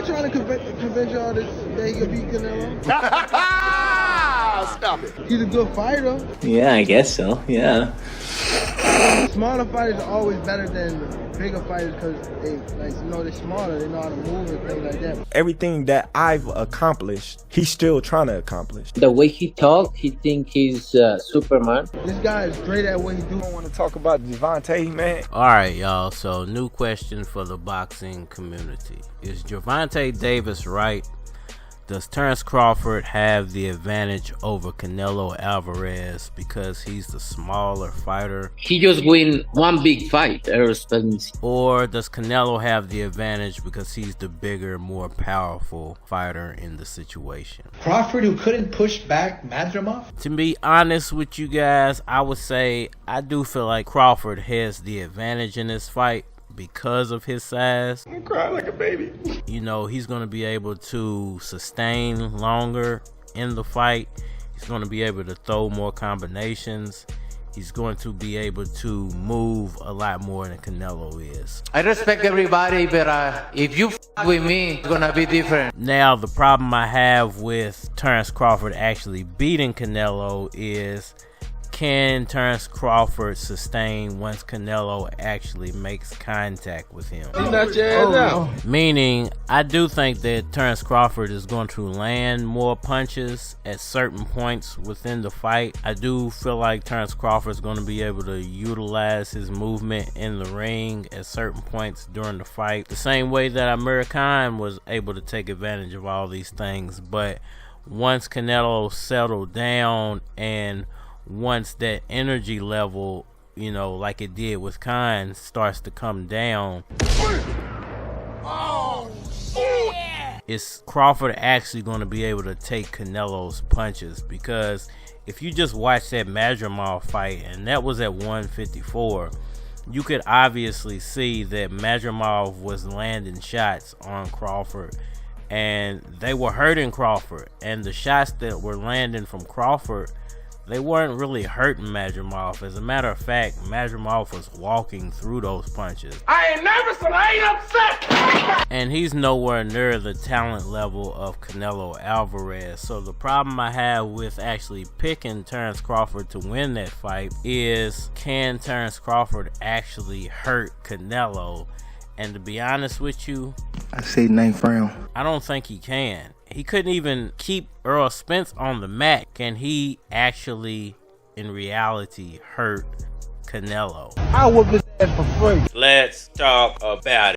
trying to convince y'all that he could beat Canelo? Stop it. He's a good fighter. Yeah, I guess so. Yeah. Smaller fighters are always better than bigger fighters because they're smaller. They know how to move and things like that. Everything that I've accomplished, he's still trying to accomplish. The way he talks, he think he's Superman. This guy is great at what he do. I don't want to talk about Gervonta, man. All right, y'all. So, new question for the boxing community: is Gervonta Davis right? Does Terence Crawford have the advantage over Canelo Alvarez because he's the smaller fighter? He just win one big fight. Or does Canelo have the advantage because he's the bigger, more powerful fighter in the situation? Crawford, who couldn't push back Madrimov? To be honest with you guys, I would say I do feel like Crawford has the advantage in this fight because of his size. I'm crying like a baby. You know, he's going to be able to sustain longer in the fight. He's going to be able to throw more combinations. He's going to be able to move a lot more than Canelo is. I respect everybody, but if you with me, it's going to be different. Now, the problem I have with Terence Crawford actually beating Canelo is, can Terence Crawford sustain once Canelo actually makes contact with him? He's not your ass out. Meaning, I do think that Terence Crawford is going to land more punches at certain points within the fight. I do feel like Terence Crawford is going to be able to utilize his movement in the ring at certain points during the fight, the same way that Amir Khan was able to take advantage of all these things. But once Canelo settled down and once that energy level, you know, like it did with Khan, starts to come down, is Crawford actually going to be able to take Canelo's punches? Because if you just watch that Madrimov fight, and that was at 154, you could obviously see that Madrimov was landing shots on Crawford, and they were hurting Crawford. And the shots that were landing from Crawford, they weren't really hurting Madrimov. As a matter of fact, Madrimov was walking through those punches. I ain't nervous and I ain't upset. And he's nowhere near the talent level of Canelo Alvarez. So the problem I have with actually picking Terence Crawford to win that fight is, can Terence Crawford actually hurt Canelo? And to be honest with you, I say 9th round. I don't think he can. He couldn't even keep Earl Spence on the mat. Can he actually, in reality, hurt Canelo? I whoop his ass for free. Let's talk about it.